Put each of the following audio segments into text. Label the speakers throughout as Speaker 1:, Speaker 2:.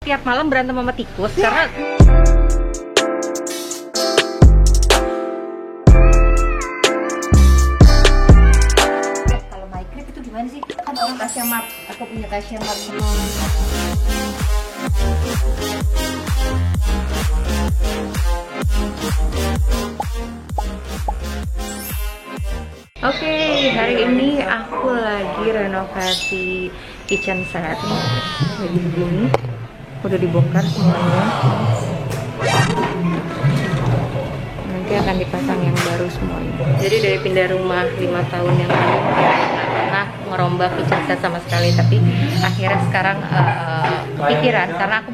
Speaker 1: Tiap malam berantem sama tikus karena kalau migrate itu gimana sih? Kan orang Kasya Mart, aku punya Kasya Mart semua. Oke, hari ini aku lagi renovasi kitchen set nih, lagi begini. Udah dibongkar semuanya. Nanti akan dipasang yang baru semuanya. Jadi dari pindah rumah 5 tahun yang lalu nggak pernah ngerombak kitchen set sama sekali. Tapi akhirnya sekarang kepikiran karena aku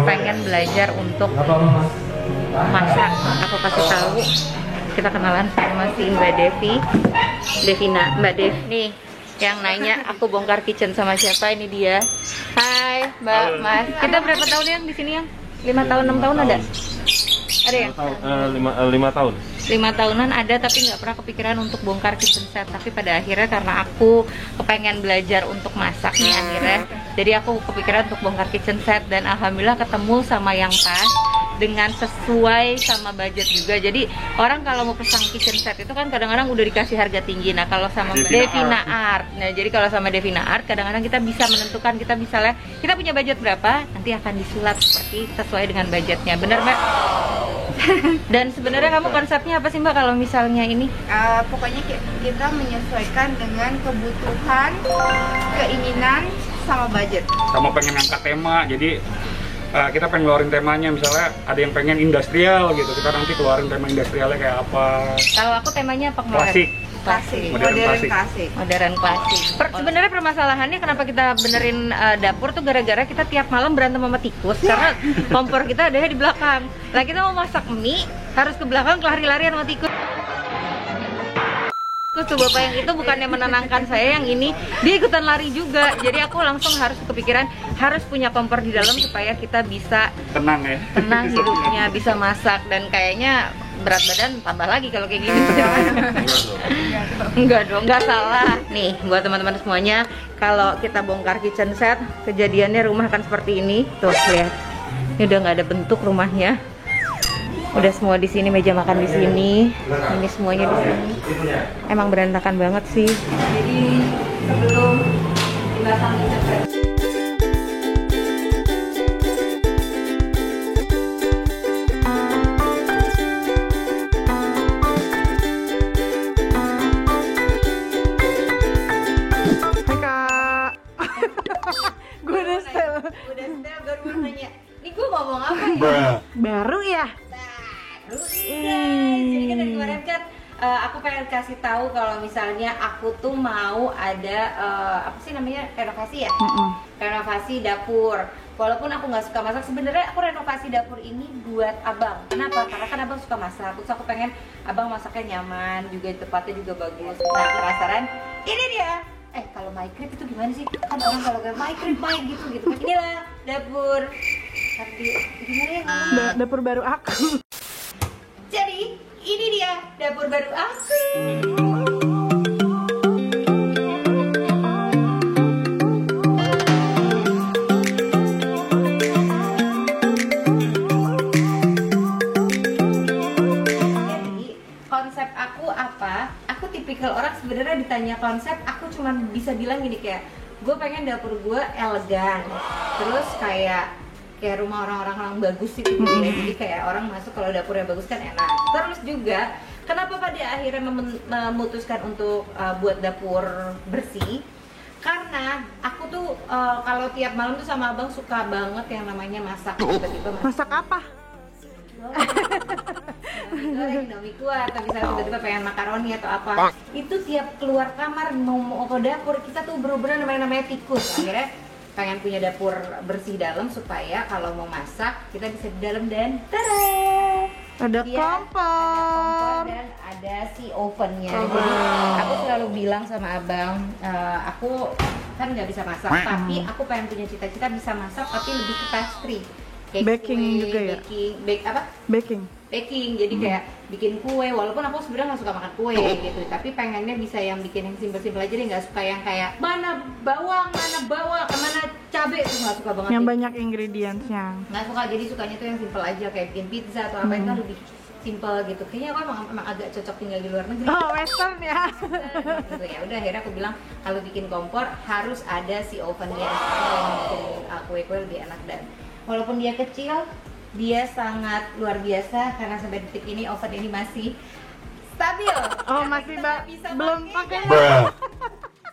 Speaker 1: pengen belajar untuk masak. Aku kasih tahu, kita kenalan sama si Mbak Devina, Mbak Dev nih yang nanya aku bongkar kitchen sama siapa. Ini dia. Hai Mbak, Mas. Kita berapa tahun yang di sini yang? 5 tahun, 6 tahun ada? Ada ya?
Speaker 2: 5 tahun.
Speaker 1: 5 tahunan ada, tapi nggak pernah kepikiran untuk bongkar kitchen set. Tapi pada akhirnya karena aku kepengen belajar untuk masak nih akhirnya, jadi aku kepikiran untuk bongkar kitchen set. Dan alhamdulillah ketemu sama yang pas dengan sesuai sama budget juga. Jadi orang kalau mau pasang kitchen set itu kan kadang-kadang udah dikasih harga tinggi. Nah kalau sama Devina Art, nah jadi kalau sama Devina Art kadang-kadang kita bisa menentukan, kita misalnya kita punya budget berapa, nanti akan disulap seperti sesuai dengan budgetnya. Bener Mbak? Dan sebenarnya kamu konsepnya apa sih Mbak kalau misalnya ini?
Speaker 3: Pokoknya kita menyesuaikan dengan kebutuhan, keinginan, sama budget.
Speaker 2: Sama pengen ngangkat tema, jadi kita pengen ngeluarin temanya, misalnya ada yang pengen industrial gitu, kita nanti keluarin tema industrialnya kayak apa.
Speaker 1: Kalau aku temanya apa kemarin?
Speaker 3: Klasik,
Speaker 2: modern
Speaker 3: klasik.
Speaker 1: Sebenarnya permasalahannya kenapa kita benerin dapur tuh gara-gara kita tiap malam berantem sama tikus karena kompor kita ada di belakang. Lah kita mau masak mie harus ke belakang lari-larian sama tikus. Terus tuh bapak yang itu bukannya menenangkan saya, yang ini dia ikutan lari juga. Jadi aku langsung harus kepikiran harus punya kompor di dalam supaya kita bisa
Speaker 2: tenang ya.
Speaker 1: Tenang hidupnya, bisa masak. Dan kayaknya berat badan tambah lagi kalau kayak gini. Enggak dong, enggak salah. Nih buat teman-teman semuanya, kalau kita bongkar kitchen set, kejadiannya rumah akan seperti ini. Tuh lihat, ini udah nggak ada bentuk rumahnya. Udah semua di sini, meja makan di sini, ini semuanya di sini. Emang berantakan banget sih. Jadi sebelum dipasang kitchen set,
Speaker 3: Udah setel baru mau nanya. Ini gue ngomong apa ya?
Speaker 1: baru ya?
Speaker 3: Jadi kan dari kemarin kan aku pengen kasih tahu kalau misalnya aku tuh mau ada apa sih namanya, renovasi ya? Renovasi dapur. Walaupun aku nggak suka masak, sebenarnya aku renovasi dapur ini buat abang. Kenapa? Karena kan abang suka masak. Terus aku pengen abang masaknya nyaman, juga tempatnya juga bagus. Nah penasaran? Ini dia. Kalau migrate itu gimana sih? Kan orang kalau kayak migrate gitu. Inilah dapur. Tapi gimana ya ngomong?
Speaker 1: Dapur baru aku.
Speaker 3: Jadi ini dia dapur baru aku. Jadi konsep aku apa? Aku tipikal orang sebenarnya ditanya konsep, aku cuma bisa bilang gini, kayak gue pengen dapur gue elegan, terus kayak rumah orang-orang bagus sih gitu ya. Jadi kayak orang masuk kalau dapurnya bagus kan enak. Terus juga kenapa pada akhirnya memutuskan untuk buat dapur bersih? Karena aku tuh kalau tiap malam tuh sama abang suka banget yang namanya masak. Tiba-tiba
Speaker 1: Masak apa?
Speaker 3: Indomie kuah, atau misalnya tiba-tiba pengen makaroni atau apa. Itu tiap keluar kamar mau ke dapur kita tuh bener-bener namanya tikus. Akhirnya pengen punya dapur bersih dalam supaya kalau mau masak kita bisa di dalam dan tada!
Speaker 1: Ada
Speaker 3: Dia
Speaker 1: kompor
Speaker 3: dan ada si ovennya. Jadi aku selalu bilang sama abang, aku kan nggak bisa masak, tapi aku pengen punya cita-cita bisa masak tapi lebih ke pastry. kayak
Speaker 4: Baking
Speaker 3: kue,
Speaker 4: juga ya? Baking.
Speaker 3: baking, jadi kayak bikin kue, walaupun aku sebenarnya nggak suka makan kue gitu, tapi pengennya bisa yang bikin yang simpel-simpel aja deh, nggak suka yang kayak mana bawang, mana cabai, itu nggak suka banget.
Speaker 4: Yang
Speaker 3: gitu.
Speaker 4: banyak ingredientsnya.
Speaker 3: Nggak suka, jadi sukanya tuh yang simpel aja kayak bikin pizza atau apa itu kan lebih simpel gitu. Kayaknya aku emang agak cocok tinggal di luar negeri.
Speaker 4: Oh, western ya.
Speaker 3: Gitu ya. Udah akhirnya aku bilang kalau bikin kompor harus ada si ovennya yang bikin kue-kue lebih enak, dan walaupun dia kecil dia sangat luar biasa karena sampai detik ini oven ini masih stabil.
Speaker 4: Oh,
Speaker 3: Karena
Speaker 4: masih
Speaker 3: kita nggak bisa
Speaker 4: belum
Speaker 3: pakai.
Speaker 4: pakai.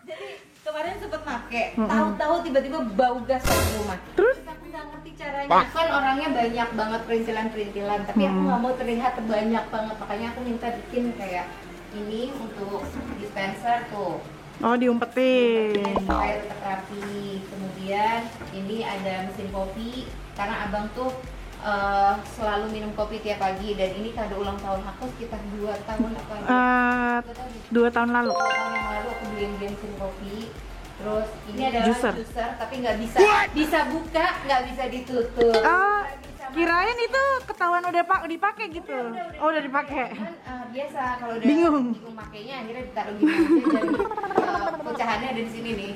Speaker 3: Jadi kemarin sempet make, tahu-tahu tiba-tiba bau gas di rumah.
Speaker 4: Terus?
Speaker 3: Aku nggak ngerti caranya. Aku kan orangnya banyak banget perintilan-perintilan, tapi aku nggak mau terlihat banyak banget, makanya aku minta bikin kayak ini untuk dispenser tuh.
Speaker 4: Oh, diumpetin.
Speaker 3: Supaya tetap rapi. Kemudian ini ada mesin kopi karena abang tuh selalu minum kopi tiap pagi, dan ini kado ulang tahun aku sekitar 2 tahun apa ya?
Speaker 4: 2 tahun lalu.
Speaker 3: 2 tahun yang lalu aku beliin dia mesin kopi. Terus ini adalah
Speaker 4: Juicer.
Speaker 3: tapi nggak bisa buka, nggak bisa ditutup.
Speaker 4: Oh,
Speaker 3: Nggak bisa
Speaker 4: kirain itu ketahuan udah dipakai gitu. Oh, udah dipakai.
Speaker 3: Cuman, biasa kalau udah
Speaker 4: Bingung
Speaker 3: pakainya akhirnya ditaruh gini aja, jadi pecahannya ada di sini nih.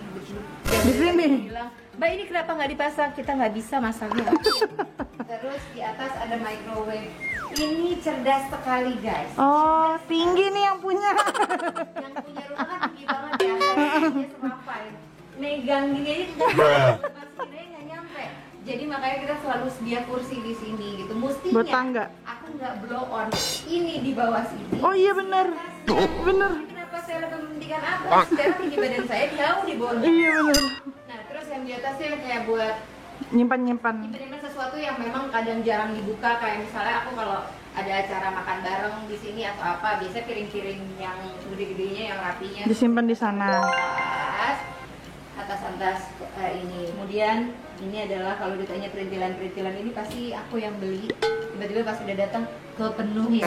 Speaker 4: Di sini.
Speaker 3: Bilang, Mbak ini kenapa nggak dipasang? Kita nggak bisa masangnya. Terus di atas ada microwave. Ini cerdas sekali guys.
Speaker 4: Oh, tinggi nih yang punya.
Speaker 3: Yang punya rumah kan tinggi banget ya. Dia semapai. Megang gini aja masukin aja nggak nyampe. Jadi makanya kita selalu sedia kursi di sini gitu. Mestinya
Speaker 4: Buat tangga.
Speaker 3: aku nggak blow on ini di bawah sini.
Speaker 4: Oh iya bener. Bener.
Speaker 3: Kenapa saya lebih mementingkan atas? Sekarang tinggi badan saya jauh di bawah.
Speaker 4: Iya bener.
Speaker 3: Nah terus yang di atasnya kayak buat
Speaker 4: Nyimpan.
Speaker 3: nyimpen sesuatu yang memang kadang jarang dibuka, kayak misalnya aku kalau ada acara makan bareng di sini atau apa, biasanya piring-piring yang gede-gedenya yang rapinya
Speaker 4: Disimpan di sana.
Speaker 3: atas ini. Kemudian ini adalah kalau ditanya perintilan ini pasti aku yang beli. Tiba-tiba pas udah datang kepenuh ya.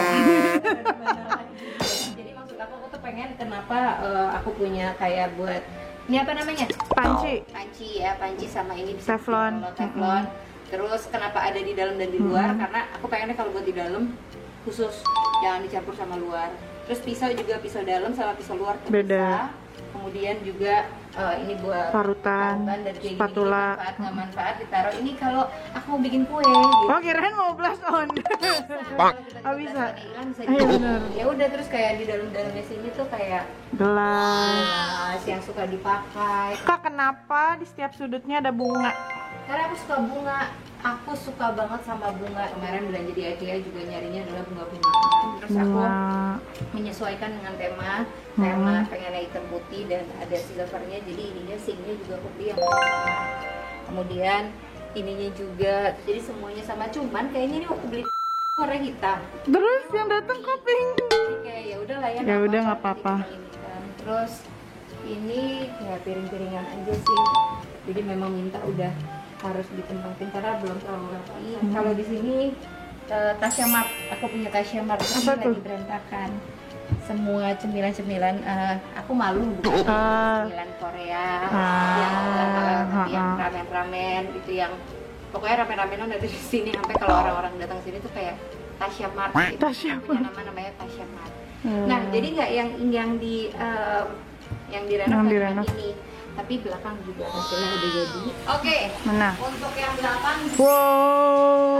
Speaker 3: Jadi maksud aku tuh pengen kenapa aku punya kayak buat ini apa namanya?
Speaker 4: Panci.
Speaker 3: Panci sama ini bisa
Speaker 4: Teflon.
Speaker 3: Teflon. Terus kenapa ada di dalam dan di luar? Karena aku pengennya kalau buat di dalam khusus, jangan dicampur sama luar. Terus pisau juga, pisau dalam sama pisau luar terpisah.
Speaker 4: Beda.
Speaker 3: Kemudian juga ini buat
Speaker 4: Parutan,
Speaker 3: dan kayak
Speaker 4: spatula.
Speaker 3: gini, nggak manfaat ditaruh ini kalau aku mau bikin kue. Gitu.
Speaker 4: Oh, kirain mau blast on. Oh, bisa.
Speaker 3: Iya
Speaker 4: bener.
Speaker 3: Ya udah, terus kayak di dalam-dalamnya sini tuh kayak
Speaker 4: Gelas.
Speaker 3: yang suka dipakai.
Speaker 4: Kak, kenapa di setiap sudutnya ada bunga?
Speaker 3: Karena aku suka bunga. Aku suka banget sama bunga. Kemarin belanja di IKEA juga nyarinya adalah bunga-bunga. Terus aku
Speaker 4: Bunga.
Speaker 3: menyesuaikan dengan tema pengennya hitam putih dan ada silvernya, jadi ininya sinknya juga aku beli yang sama. Kemudian ininya juga, jadi semuanya sama, cuman kayaknya ini waktu beli warna hitam.
Speaker 4: Terus yang datang kopling.
Speaker 3: Jadi kayak ya udah lah ya.
Speaker 4: Ya udah, nggak apa-apa.
Speaker 3: Terus ini kayak piring-piringan aja sih. Jadi memang minta udah harus ditempatin karena belum terlalu rapi. Kalau di sini Tasya Mart, aku punya Tasya Mart ini
Speaker 4: Apa tuh?
Speaker 3: lagi berantakan. Semua cemilan-cemilan, aku malu bukan cemilan Korea yang ramen-ramen itu, yang pokoknya ramen-ramenan dari sini, sampai kalau orang-orang datang sini tuh kayak Tasya Mart gitu.
Speaker 4: Tasya
Speaker 3: Punya nama namanya Tasya Mart. Nah, jadi nggak yang direnov ini, tapi belakang juga hasilnya udah jadi. Oke.
Speaker 4: Mana?
Speaker 3: Untuk yang belakang,
Speaker 4: Wow.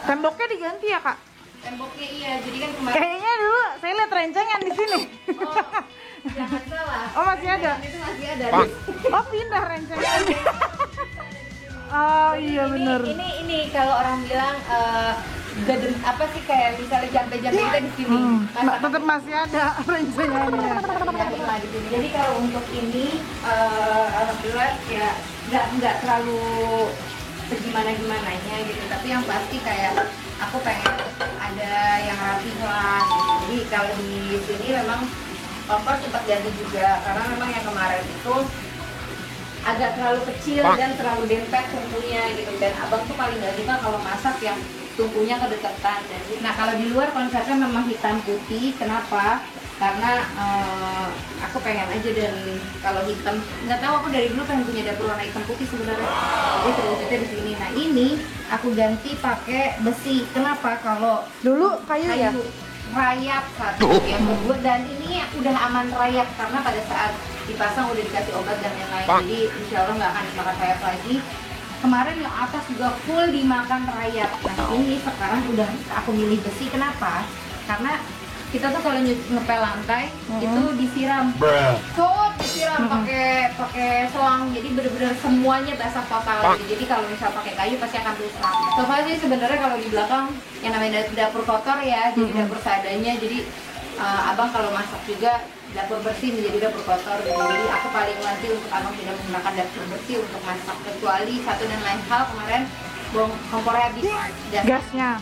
Speaker 4: Temboknya diganti ya, Kak?
Speaker 3: temboknya iya. Jadi kan kemarin
Speaker 4: Kayaknya dulu saya lihat rencengan di sini.
Speaker 3: jangan salah.
Speaker 4: Oh, masih ada?
Speaker 3: Itu masih ada.
Speaker 4: Oh, pindah rencengannya. Oh, iya bener.
Speaker 3: Ini kalau orang bilang apa sih, kayak misalnya jantai-jantai kita di sini.
Speaker 4: Tetap masih ada rencengannya.
Speaker 3: Di sini. Jadi kalau untuk ini alhamdulillah ya nggak terlalu segimana-gimananya gitu, tapi yang pasti kayak aku pengen ada yang rapi lah gitu. Jadi kalau di sini memang kompor sempat ganti juga karena memang yang kemarin itu agak terlalu kecil dan terlalu dempet tungkunya gitu, dan abang tuh paling nggak suka kalau masak yang tungkunya kedekatan. Nah kalau di luar konsepnya memang hitam putih. Kenapa? karena aku pengen aja, dan kalau hitam nggak tahu, aku dari dulu pengen punya dapur warna hitam putih sebenarnya, jadi terwujudnya di sini. Nah ini aku ganti pakai besi. Kenapa? Kalau
Speaker 4: Dulu kayu ya?
Speaker 3: rayap satu yang kedua, dan ini udah aman rayap karena pada saat dipasang udah dikasih obat dan lain-lain, jadi insya Allah nggak akan dimakan rayap lagi. Kemarin yang atas juga full dimakan rayap. Nah ini sekarang udah aku milih besi. Kenapa? Karena kita tuh kalau ngepel lantai itu disiram, disiram pakai selang, jadi bener-bener semuanya basah total. Jadi kalau misal pakai kayu pasti akan rusak. Soalnya sih sebenarnya kalau di belakang yang namanya dapur kotor ya, jadi dapur seadanya. Jadi abang kalau masak juga dapur bersih menjadi dapur kotor. Jadi aku paling nanti untuk abang tidak menggunakan dapur bersih untuk masak, kecuali satu dan lain hal kemarin kompornya habis
Speaker 4: Gasnya.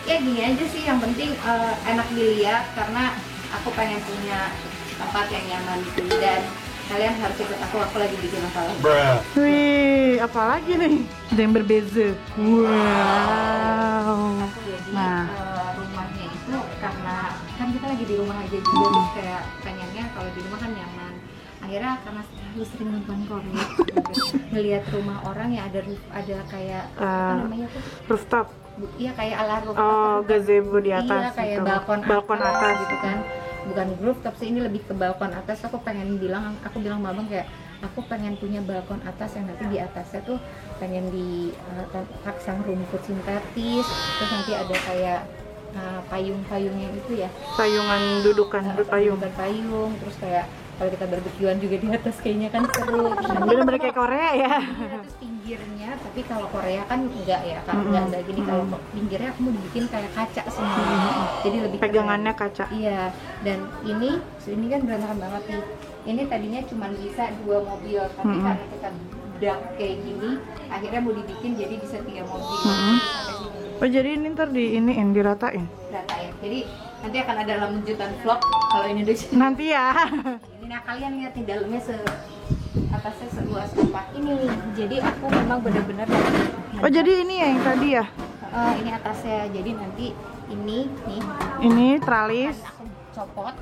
Speaker 3: ya gini aja sih, yang penting enak dilihat, karena aku pengen punya tempat yang nyaman gitu. Dan kalian harus ikut aku lagi bikin masalah.
Speaker 4: Wih, apalagi nih? Ada yang berbeza. Wow.
Speaker 3: Jadi
Speaker 4: Nah.
Speaker 3: rumahnya itu karena kan kita lagi di rumah aja juga, terus kayak pengennya kalau di rumah kan nyaman. Akhirnya karena selalu sering nonton Korea, ngelihat rumah orang yang ada kayak apa namanya tuh?
Speaker 4: Rooftop.
Speaker 3: Iya kayak ala rooftop.
Speaker 4: Oh, gazebo di atas.
Speaker 3: Iya kayak
Speaker 4: gitu.
Speaker 3: balkon
Speaker 4: atas
Speaker 3: gitu kan. Bukan rooftop sih, ini lebih ke balkon atas. Aku bilang sama abang kayak aku pengen punya balkon atas yang nanti di atasnya tuh pengen dipasang rumput sintetis, terus nanti ada kayak payung-payungnya itu ya,
Speaker 4: Payungan dudukan, berpayung.
Speaker 3: payung, terus kayak kalau kita barbekyuan juga di atas kayaknya kan seru.
Speaker 4: Bener-bener kayak Korea ya.
Speaker 3: Terus pinggirnya, tapi kalau Korea kan enggak ya, kan enggak gini. Kalau pinggirnya aku mau dibikin kayak kaca semua, jadi lebih
Speaker 4: Pegangannya
Speaker 3: keren.
Speaker 4: kaca.
Speaker 3: Iya, dan ini kan berantakan banget nih. Ini tadinya cuma bisa 2 mobil, tapi karena kita dak kayak gini, akhirnya mau dibikin jadi bisa 3 mobil. Sampai sini
Speaker 4: Oh, jadi ini ntar diratain.
Speaker 3: data ya. Jadi nanti akan ada lanjutan vlog kalau ini udah jadi.
Speaker 4: Nanti ya.
Speaker 3: Ini nah kalian lihat nih dalamnya atasnya seluas apa ini. Jadi aku memang benar-benar
Speaker 4: Oh, jadi ini ya yang tadi ya?
Speaker 3: ini atasnya. Jadi nanti ini nih
Speaker 4: Ini tralis
Speaker 3: aku copot,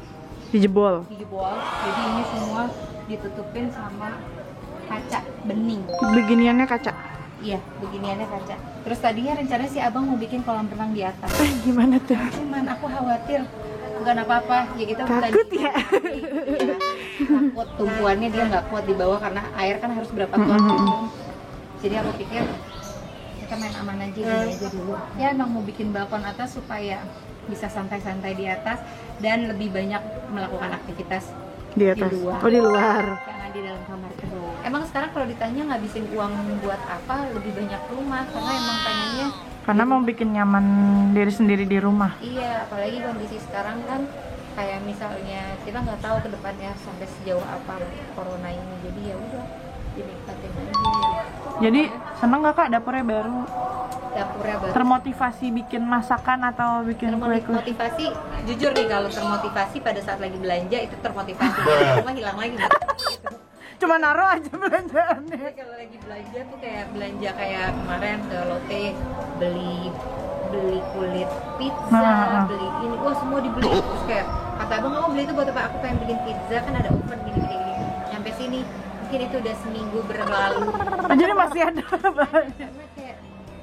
Speaker 4: dijebol.
Speaker 3: jadi ini semua ditutupin sama kaca bening.
Speaker 4: Beginiannya kaca.
Speaker 3: Iya, beginiannya kaca. Terus tadinya rencananya si abang mau bikin kolam renang di atas.
Speaker 4: Gimana tuh?
Speaker 3: Cuman aku khawatir bukan apa-apa ya, kita bukan
Speaker 4: Takut ya?
Speaker 3: Iya, takut tumpuannya dia nggak kuat di bawah karena air kan harus berapa ton gitu. Jadi aku pikir kita main aman aja gini aja dulu. Ya emang mau bikin balkon atas supaya bisa santai-santai di atas dan lebih banyak melakukan aktivitas
Speaker 4: Di atas.
Speaker 3: di luar.
Speaker 4: Oh, di luar.
Speaker 3: Jangan di dalam kamar terus. Emang sekarang kalau ditanya ngabisin uang buat apa, lebih banyak rumah karena emang pengennya.
Speaker 4: Karena mau bikin nyaman diri sendiri di rumah.
Speaker 3: Iya, apalagi kondisi sekarang kan kayak misalnya kita nggak tahu ke depannya sampai sejauh apa corona ini. Jadi ya udah dinikmatin aja.
Speaker 4: Jadi seneng gak Kak dapurnya baru?
Speaker 3: Dapurnya baru.
Speaker 4: Termotivasi bikin masakan atau bikin kue-kue?
Speaker 3: Termotivasi, jujur nih kalau termotivasi pada saat lagi belanja itu termotivasi. Cuma hilang lagi.
Speaker 4: Cuma naruh aja belanjaannya.
Speaker 3: Jadi kalau lagi belanja tuh kayak belanja kayak kemarin ke Lotte beli kulit pizza, beli ini, wah semua dibeli. Terus kayak kata abang, kamu beli itu buat apa? Aku pengen bikin pizza, kan ada oven gini. Sampai sini mungkin itu udah seminggu berlalu.
Speaker 4: Oh, jadi masih ada banyak.
Speaker 3: Karena kayak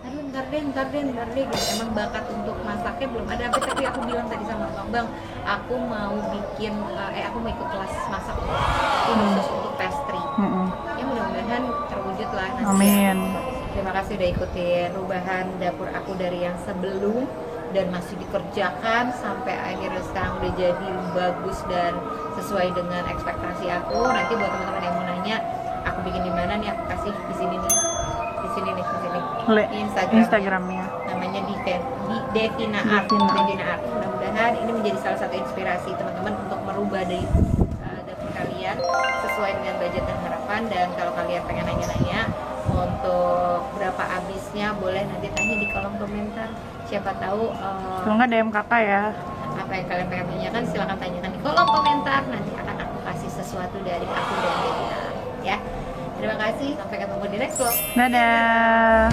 Speaker 3: aduh ntar deh gitu. Emang bakat untuk masaknya belum ada, tapi aku bilang tadi sama abang, aku mau bikin aku mau ikut kelas masak khusus untuk pastry. Ya mudah-mudahan terwujud lah nanti.
Speaker 4: Amin.
Speaker 3: Terima kasih udah ikutin perubahan dapur aku dari yang sebelum dan masih dikerjakan sampai akhirnya sekarang udah jadi bagus dan sesuai dengan ekspektasi aku. Nanti buat teman-teman yang mau nanya aku bikin di mana nih, aku kasih di sini nih. Di sini.
Speaker 4: Instagramnya.
Speaker 3: Namanya Devina Art. Mudah-mudahan ini menjadi salah satu inspirasi teman-teman untuk merubah dari dapur kalian sesuai dengan budget dan harapan. Dan kalau kalian pengen nanya-nanya untuk berapa habisnya, boleh nanti tanya di kolom komentar. Siapa tahu
Speaker 4: Kalau nggak DM kakak ya.
Speaker 3: apa yang kalian pengen tanyakan, silahkan tanyakan di kolom komentar. Nanti akan aku kasih sesuatu dari aku dan Devina ya. Terima kasih, sampai ketemu di next vlog.
Speaker 4: Dadah.